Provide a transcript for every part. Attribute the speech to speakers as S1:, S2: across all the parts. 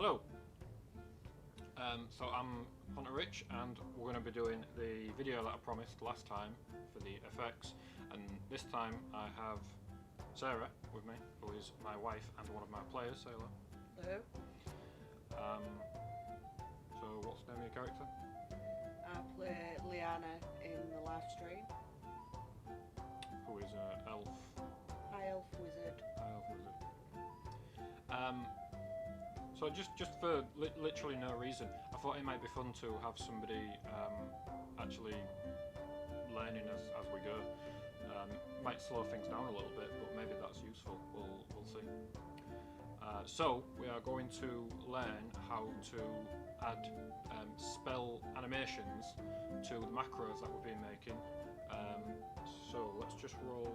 S1: Hello. So I'm Hunter Rich, and we're going to be doing the video that I promised last time for the effects, and this time I have Sarah with me, who is my wife and one of my players. Say hello.
S2: Hello.
S1: So what's the name of your character?
S2: I play Liana in the live stream.
S1: Who is an elf?
S2: High elf wizard.
S1: Elf wizard. So just for literally no reason, I thought it might be fun to have somebody actually learning as we go. Might slow things down a little bit, but maybe that's useful. We'll see. So we are going to learn how to add spell animations to the macros that we've been making. So let's just roll,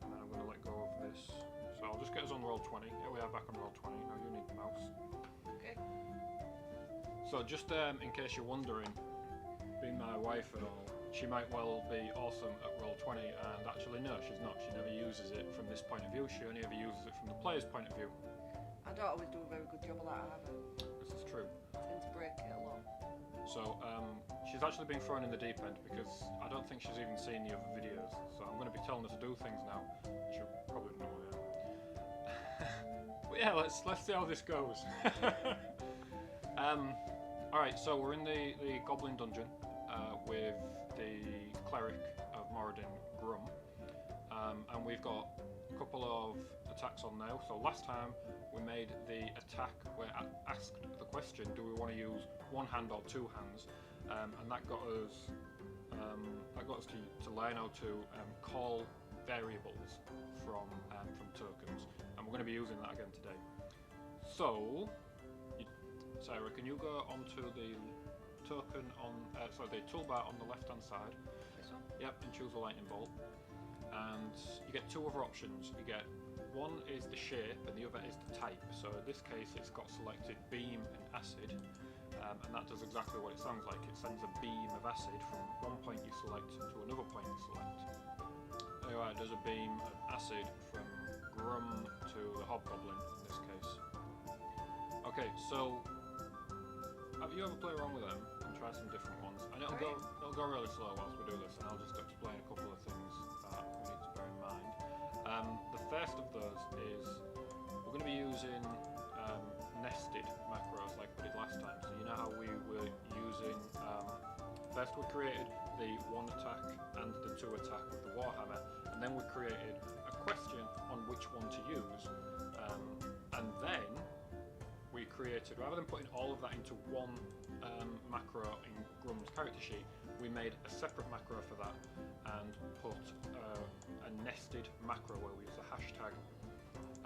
S1: and then I'm going to let go of this. So I'll just get us on Roll20. Here we are back on Roll20. Now you need the mouse.
S2: Okay.
S1: So just in case you're wondering, being my wife and all, she might well be awesome at Roll20, and actually no, she's not. She never uses it from this point of view. She only ever uses it from the player's point of view.
S2: I don't always do a very good job of that either.
S1: This is true.
S2: I tend to break it a lot.
S1: So she's actually been thrown in the deep end because I don't think she's even seen the other videos. So I'm going to be telling her to do things now. She'll probably know it. But yeah, let's see how this goes. Alright, so we're in the Goblin Dungeon with the Cleric of Moradin, Grum, and we've got a couple of attacks on now. So last time we made the attack where I asked the question, do we want to use one hand or two hands, and that got us to learn how to call variables from tokens, and we're going to be using that again today. So, Sarah, can you go onto the token on, the toolbar on the left hand side?
S2: This one?
S1: Yep, and choose a lightning bolt. And you get two other options. You get, one is the shape and the other is the type. So in this case it's got selected beam and acid, and that does exactly what it sounds like. It sends a beam of acid from one point you select to another point you select. Anyway, it does a beam of acid from Grum to the Hobgoblin in this case. Okay, so have you ever played around with them and try some different ones? And it'll go really slow whilst we do this, and I'll just explain a couple of things that we need to bear in mind. The first of those is we're going to be using nested macros like we did last time. So you know how we were using, first we created the one attack and the two attack with the Warhammer, and then we created a question on which one to use, and then we created, rather than putting all of that into one macro in Grum's character sheet, we made a separate macro for that and put a nested macro where we use a hashtag,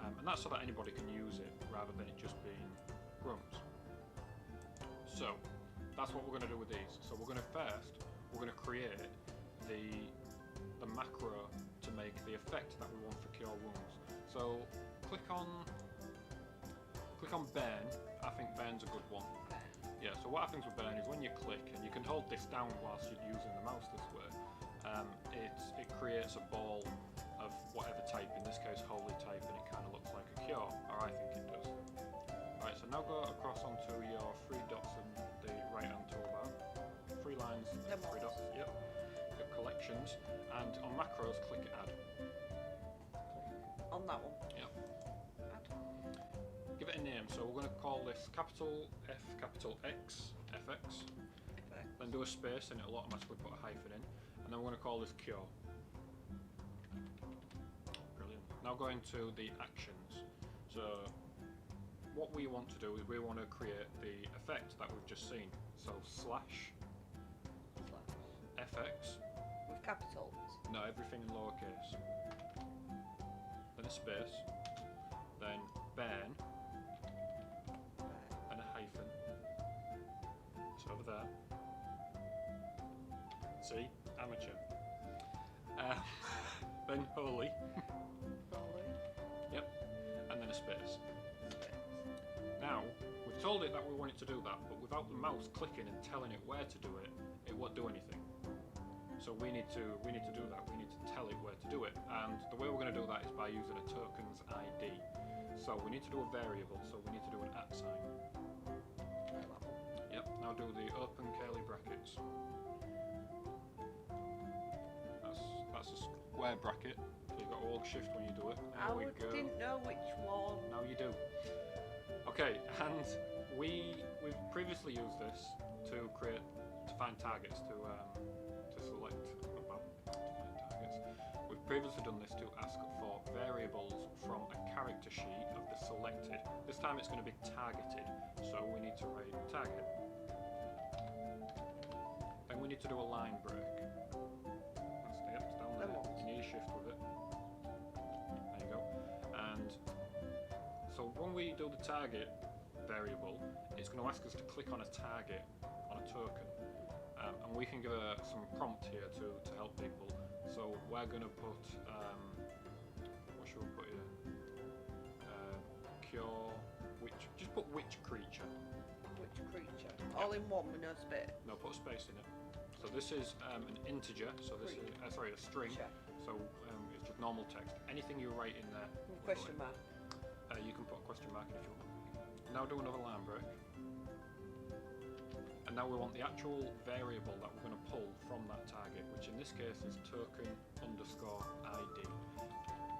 S1: and that's so that anybody can use it rather than it just being Grum's. So that's what we're going to do with these. So we're going to create the macro to make the effect that we want for Cure Wounds. So click on Burn. I think Burn's a good one. Yeah, so what happens with Burn is when you click, and you can hold this down whilst you're using the mouse this way, it creates a ball of whatever type, in this case holy type, and it kind of looks like a cure, or I think it does. Alright, so now go across onto your three dots in the right hand toolbar. Three lines, three dots, yep. Your collections, and on macros click add.
S2: On that one?
S1: Yep.
S2: Add.
S1: Give it a name, so we're going to call this capital F, capital X, FX. Then do a space and it'll automatically put a hyphen in. And then we're going to call this cure. Brilliant. Now going to the actions. So what we want to do is we want to create the effect that we've just seen. So slash FX.
S2: With capitals?
S1: No, everything in lowercase. Then a space. Then burn. And a hyphen. So over there. See? Amateur. Then holy.
S2: Holy.
S1: Yep. And then a space. Now, we've told it that we want it to do that, but without the mouse clicking and telling it where to do it, it won't do anything. So we need to do that. We need to tell it where to do it, and the way we're going to do that is by using a token's ID. So we need to do a variable. So we need to do an @ sign. Yep. Now do the open curly brackets. That's a square bracket. So you've got to hold shift when you do it. There we go.
S2: Didn't know which one.
S1: Now you do. Okay, and we've previously used this to find targets to select. Well, to find targets. We've previously done this to ask for variables from a character sheet of the selected. This time it's going to be targeted, so we need to write target. Then we need to do a line break. That's the it's down there. You need a shift with it. There you go. And so when we do the target variable, it's going to ask us to click on a target on a token. And we can give some prompt here to help people. So we're going to put, what should we put here? Cure, just put which creature.
S2: Which creature? All in one with no space?
S1: No, put a space in it. So this is an integer, so this is, sorry, a string. So it's just normal text. Anything you write in there.
S2: Question mark.
S1: You can put a question mark in if you want. Now do another line break. And now we want the actual variable that we're going to pull from that target, which in this case is token underscore ID.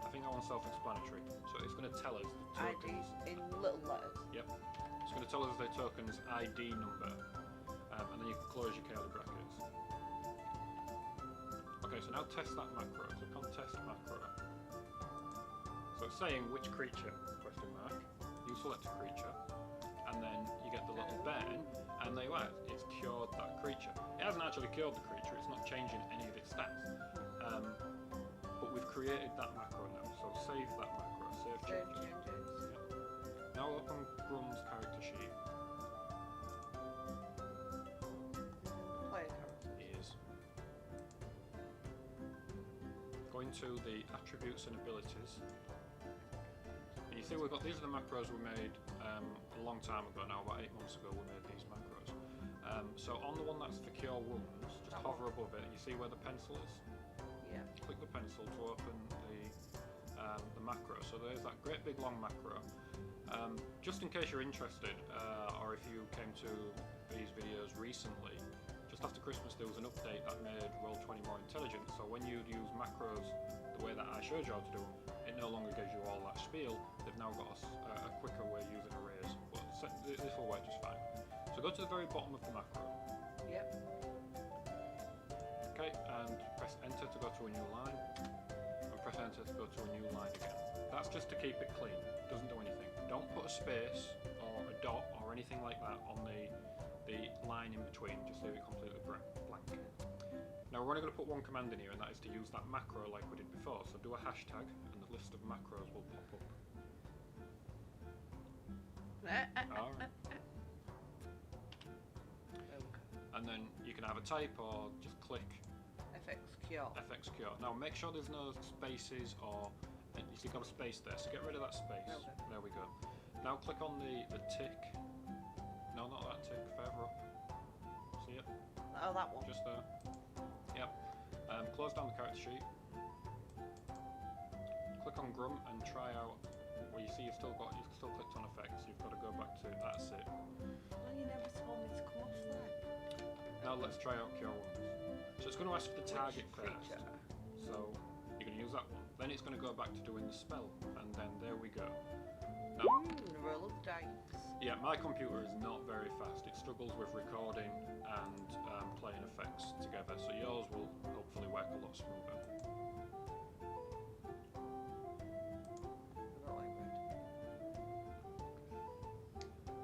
S1: I think that one's self-explanatory. So it's going to tell us the tokens.
S2: ID in little letters?
S1: Yep. It's going to tell us the token's ID number. And then you can close your curly brackets. Okay, so now test that macro. Click on test macro. So it's saying which creature, question mark. You select a creature. And then you get the little button. And there you are, it's cured that creature. It hasn't actually cured the creature, it's not changing any of its stats. But we've created that macro now, so save that macro, save changes. Yep. Now open Grum's character sheet.
S2: Player character.
S1: Is. Go into the attributes and abilities. And you see we've got, these are the macros we made a long time ago now, about 8 months ago we made these macros. So on the one that's for cure wounds, just hover above it, you see where the pencil is?
S2: Yeah.
S1: Click the pencil to open the macro. So there's that great big long macro. Just in case you're interested, or if you came to these videos recently, just after Christmas there was an update that made Roll20 more intelligent. So when you'd use macros the way that I showed you how to do them, it no longer gives you all that spiel. They've now got a quicker way using arrays. But this will work just fine. So go to the very bottom of the macro.
S2: Yep.
S1: Okay, and press enter to go to a new line. And press enter to go to a new line again. That's just to keep it clean. It doesn't do anything. Don't put a space or a dot or anything like that on the line in between. Just leave it completely blank. Now we're only going to put one command in here, and that is to use that macro like we did before. So do a hashtag, and the list of macros will pop up. Alright. And then you can have a type or just click
S2: FX cure.
S1: FX cure. Now make sure there's no spaces or you see got a space there, so get rid of that space.
S2: Okay.
S1: There we go. Now click on the tick. No, not that tick, further up. See it?
S2: Oh, that one.
S1: Just there. Yep. Close down the character sheet. Click on Grum and try out where you see you've still clicked on effects. You've got to go back to that's it.
S2: Well, you never told me to come off there.
S1: Now let's try out Cure Wounds. So it's going to ask for the target first. So you're going to use that one. Then it's going to go back to doing the spell, and then there we go. Now,
S2: roll of dice.
S1: Yeah, my computer is not very fast. It struggles with recording and playing effects together, so yours will hopefully work a lot smoother.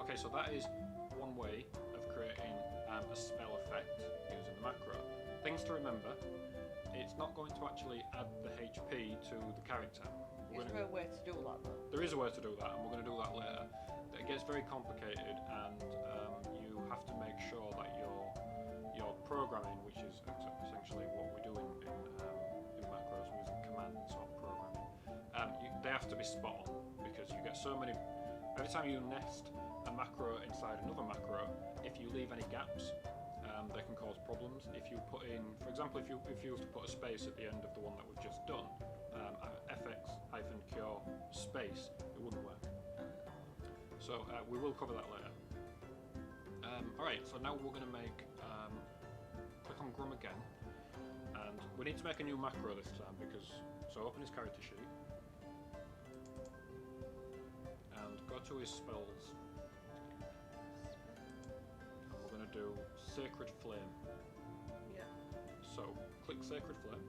S1: Okay, so that is one way of creating a spell effect using the macro. Things to remember, it's not going to actually add the HP to the character.
S2: Is there a way to do that though?
S1: There is a way to do that, and we're going to do that later. It gets very complicated, and you have to make sure that your programming, which is essentially what we do in macros, using commands or programming, they have to be spot on, because you get so many. Every time you nest a macro inside another macro, if you leave any gaps, they can cause problems. If you put in, for example, if you was to put a space at the end of the one that we've just done, fx-cure space, it wouldn't work. So we will cover that later. Alright, so now we're going to make, click on Grum again, and we need to make a new macro this time because, so open his character sheet, and go to his spells, and we're going to do Sacred Flame.
S2: Yeah.
S1: So, click Sacred Flame,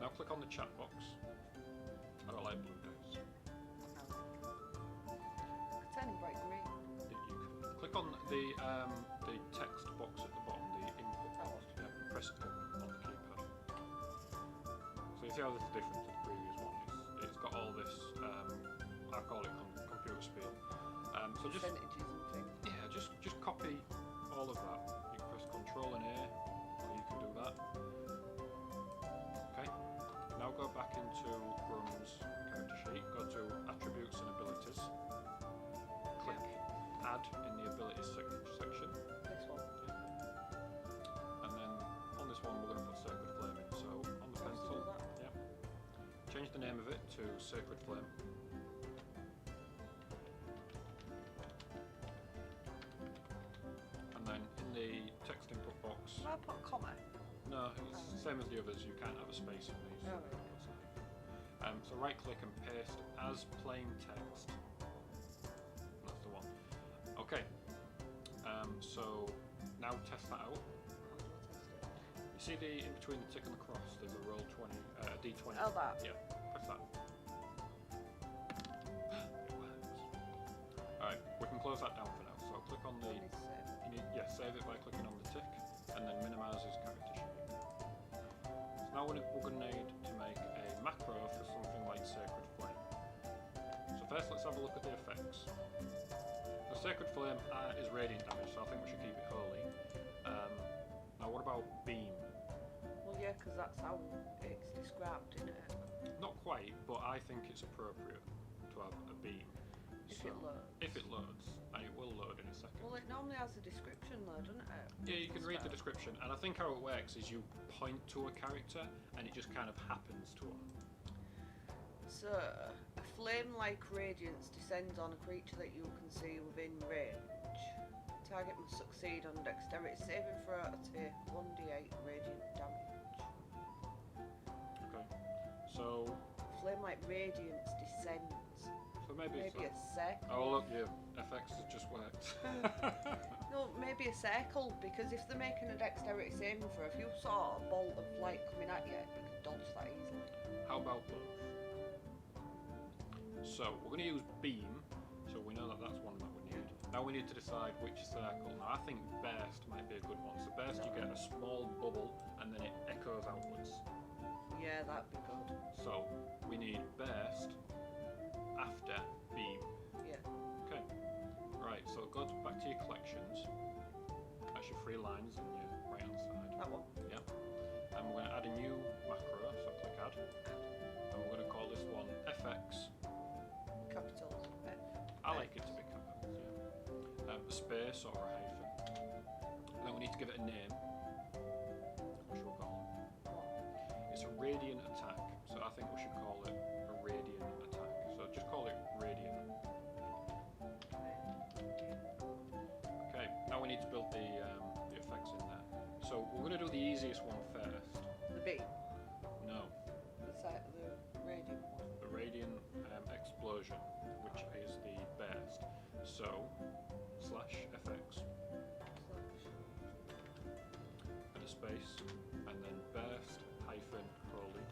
S1: now click on the chat box. I don't like blue dice.
S2: Turning bright green.
S1: Click on the text box at the bottom, the input box, yeah, and press it on the keypad. So you see how this is different to the previous one. It's got all this, I call it computer speed. So just
S2: percentages and things.
S1: yeah, just copy all of that. You can press Control and A, or you can do that. Okay. Now go back into Grum's character sheet. Go to Attributes and Abilities. Click Add in the Abilities section.
S2: This one.
S1: And then on this one we're going to put Sacred Flame in. So on the pencil, yeah, change the name of it to Sacred Flame. And then in the text input box,
S2: Can I put a comma?
S1: no, it's the same as the others, you can't have a space in these.
S2: Oh, right.
S1: So right click and paste as plain text. That's the one. Okay. So now test that out. You see the in between the tick and the cross, there's a Roll20, D20.
S2: Oh, that.
S1: Yeah, press that. It works. Alright, we can close that down for now. So click on the, save it by clicking on the tick, and then minimize his character sheet. So now we're going to need to make a macro for something like Sacred Flame. So first let's have a look at the effects. The Sacred Flame is radiant damage, so I think we should keep it holy. Now what about Beam?
S2: Well, yeah, because that's how it's described, isn't it?
S1: Not quite, but I think it's appropriate to have a Beam.
S2: If it loads.
S1: If it loads, and it will load in a second.
S2: Well, it normally has a description though, doesn't it?
S1: Yeah, you can read the description, and I think how it works is you point to a character, and it just kind of happens to them.
S2: So, a flame-like radiance descends on a creature that you can see within range. Target must succeed on dexterity saving throw to take 1d8 radiant damage.
S1: Okay, so
S2: Flame-like radiance descends.
S1: so maybe
S2: Maybe a circle.
S1: oh look, yeah, FX has just worked.
S2: No, maybe a circle, because if they're making a dexterity saving throw, if you saw a bolt of light coming at you, you could dodge that easily.
S1: How about both? So we're going to use Beam, so we know that that's one that we need. Now we need to decide which circle. Now I think Burst might be a good one. So Burst, you get a small bubble and then it echoes outwards.
S2: Yeah, that'd be good.
S1: So we need Burst after Beam.
S2: Yeah.
S1: Okay. Right, so go back to your collections. That's your 3 lines on your right hand side.
S2: That one.
S1: Yeah. And we're going to add a new macro, so click Add. And we're going to call this one FX.
S2: Capitals. F.
S1: I like it to be capitals, yeah. A space or a hyphen. And then we need to give it a name. What should we call it? It's a radiant attack, so I think we should call it a radiant attack. So just call it radiant. Okay, now we need to build the effects in there. So we're going to do the easiest one first.
S2: The B.
S1: No,
S2: The radiant one.
S1: the radiant explosion, which is the best. So /FX and a space, and then burst hyphen holy.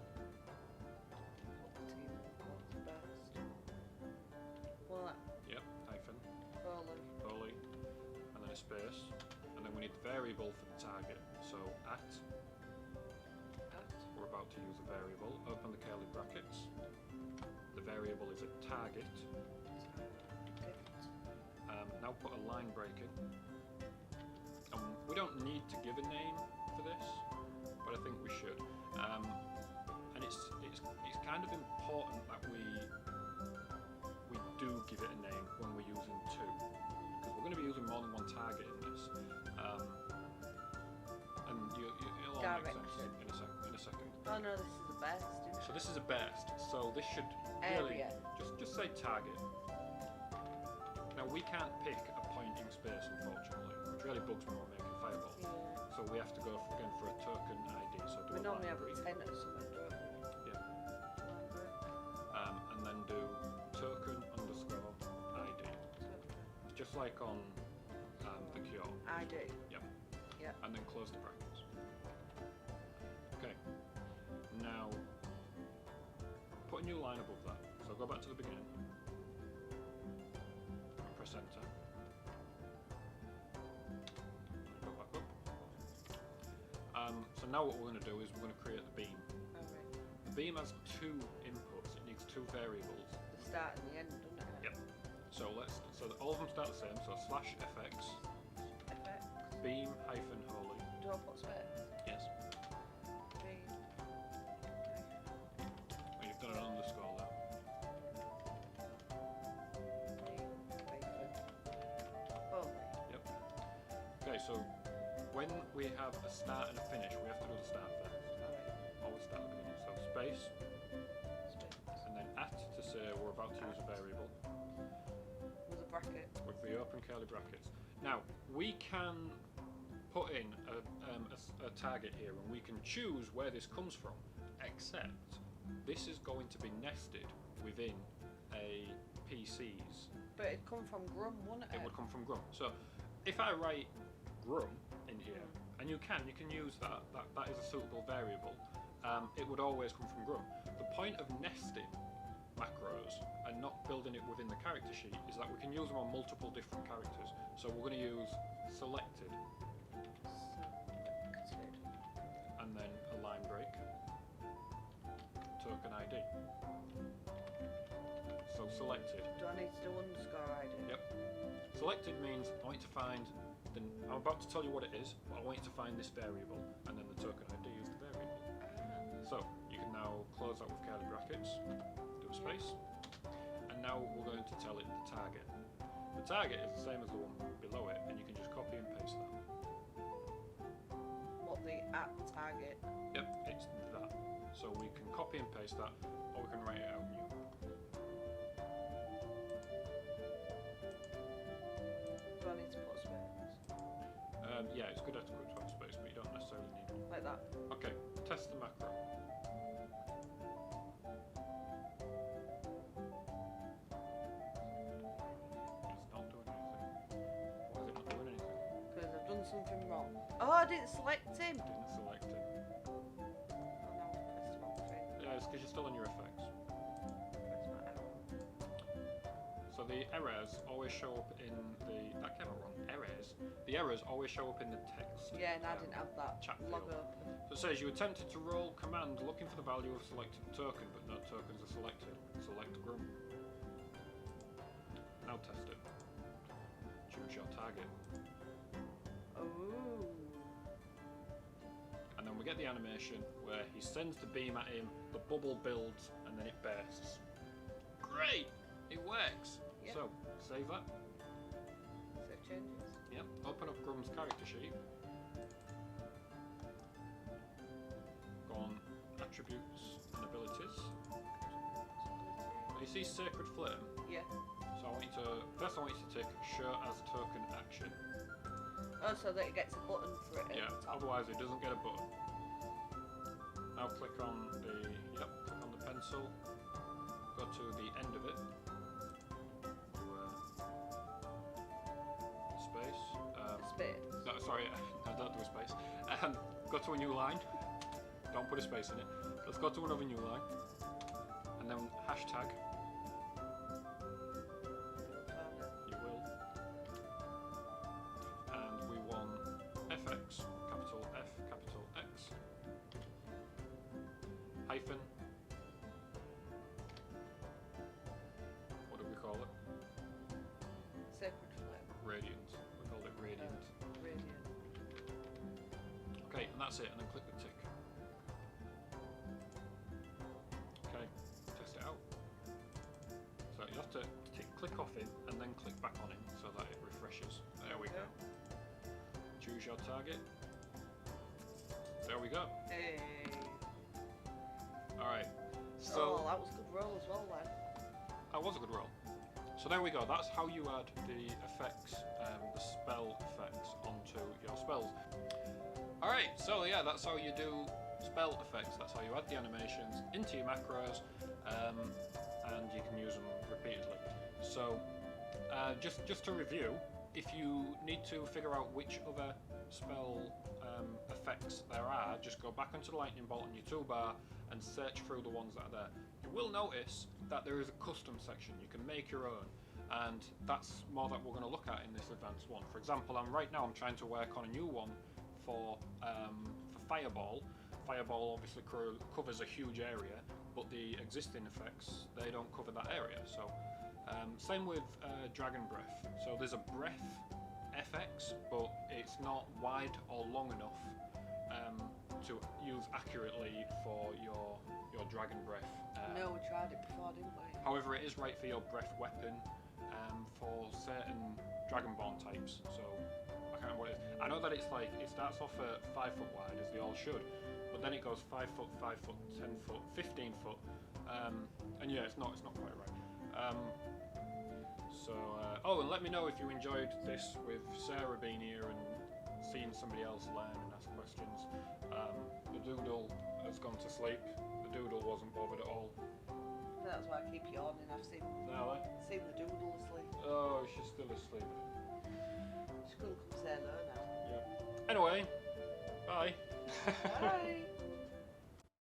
S2: Well,
S1: Yep, hyphen
S2: holy.
S1: and then a space, and then we need the variable for the target. So we're about to use a variable. Open the curly brackets. The variable is a target. Now put a line break in. We don't need to give a name for this, but I think we should. And it's kind of important that we do give it a name when we're using 2, because we're going to be using more than one target in this, and it'll all make sense in a second.
S2: Oh no, this is the best.
S1: So this is a best. So this should really just say target. Now we can't pick a pointing space, unfortunately, which really bugs me when making fireballs.
S2: Yeah.
S1: So we have to go again for a token ID. So do
S2: We
S1: a
S2: normally have a
S1: library.
S2: 10 or something, don't we?
S1: Yeah.
S2: Library.
S1: And then do token underscore ID. Just like on the cure.
S2: ID.
S1: Yep.
S2: Yeah.
S1: And then close the brackets. Okay. Now put a new line above that. So go back to the beginning. And press enter. Go back up. So now what we're going to do is we're going to create the beam.
S2: Alright.
S1: The beam has two inputs. It needs two variables.
S2: The start and the end, doesn't it?
S1: Yep. So all of them start the same. So /fx
S2: FX.
S1: beam hyphen holy.
S2: Do I put space?
S1: Yes.
S2: Beam.
S1: Well, you've done an underscore there.
S2: Beam. Hyphen. Holy.
S1: Yep. Okay, so when we have a start and a finish, we have to do the start first.
S2: Alright.
S1: Always start at the beginning. So space,
S2: Space.
S1: and then at to say we're about to use a variable
S2: With a bracket.
S1: with the open curly brackets. Now we can put in a target here, and we can choose where this comes from. Except this is going to be nested within a PC's.
S2: But it'd come from Grum, wouldn't it?
S1: It would come from Grum. So if I write Grum in here, and you can use that is a suitable variable, it would always come from Grum. The point of nesting macros and not building it within the character sheet is that we can use them on multiple different characters. So we're going to use selected and then a line break, token ID. So selected.
S2: Do I need to do underscore ID?
S1: Yep. Selected means I want you to find I'm about to tell you what it is, but I want you to find this variable, and then the token ID is the variable. So you can now close that with curly brackets, do a space, and now we're going to tell it the target. The target is the same as the one below it, and you can just copy and paste that.
S2: What, the at target?
S1: Yep, it's that. So we can copy and paste that, or we can write it out new.
S2: Do I need to put space?
S1: Yeah, it's good to have space, but you don't necessarily need it.
S2: Like that?
S1: Okay, test the macro. It's not doing anything. Why is it not doing anything?
S2: Because I've done something wrong. Oh, I didn't select him!
S1: Didn't select it.
S2: Oh, now I've pressed the wrong thing.
S1: Yeah, it's because you're still on your effects.
S2: Press my arrow.
S1: So the errors always show up in that came out wrong. The errors always show up in the text.
S2: Yeah, and I didn't have that
S1: chat
S2: log
S1: field.
S2: open.
S1: So it says you attempted to roll command looking for the value of selected token, but no tokens are selected. Select Grum. Now test it. Choose your target.
S2: Oh.
S1: And then we get the animation where he sends the beam at him, the bubble builds, and then it bursts. Great! It works!
S2: Yep.
S1: So, save that.
S2: Save changes.
S1: Yep. Open up Grum's character sheet. Go on attributes and abilities. Now you see Sacred Flame?
S2: Yeah.
S1: So I want you to tick show as token action.
S2: Oh, so that it gets a button for it
S1: Yeah,
S2: at the top.
S1: otherwise it doesn't get a button. Now click on the pencil, go to the end of it, space.
S2: Space.
S1: No, sorry, no, don't do a space. Go to a new line, don't put a space in it. Let's go to another new line, and then hashtag. You will. And we want FX, capital F, capital X, hyphen. What do we call it?
S2: Sacred Flame.
S1: Radiant. We called it Radiant.
S2: Radiant.
S1: Okay, and that's it, and then click the tick. Okay, test it out. So you have to click off him, and then click back on him, so that it refreshes skirmishes. There we go. Choose your target. There we go.
S2: Hey.
S1: Alright. So
S2: that was a good roll as well then.
S1: that was a good roll. So there we go. That's how you add the effects, the spell effects onto your spells. Alright, so yeah, that's how you do spell effects. That's how you add the animations into your macros, and you can use them repeatedly. So just to review, if you need to figure out which other spell effects there are, just go back onto the lightning bolt on your toolbar and search through the ones that are there. You will notice that there is a custom section. You can make your own, and that's more that we're going to look at in this advanced one. For example, right now I'm trying to work on a new one for Fireball. Fireball obviously covers a huge area, but the existing effects, they don't cover that area. So same with Dragon Breath. So there's a breath FX, but it's not wide or long enough to use accurately for your Dragon Breath.
S2: No, we tried it before, didn't we?
S1: However, it is right for your breath weapon for certain Dragonborn types. So I can't remember what it is. I know that it's like it starts off at 5 foot wide, as they all should, but then it goes 5 foot, 5 foot, 10 foot, 15 foot, and yeah, it's not quite right. Oh, and let me know if you enjoyed this with Sarah being here and seeing somebody else learn and ask questions. The doodle has gone to sleep. The doodle wasn't bothered at all.
S2: That's why I keep yawning. I've seen the doodle asleep.
S1: Oh, she's still asleep.
S2: She's going to come say hello now.
S1: Yeah. Anyway, bye.
S2: Bye.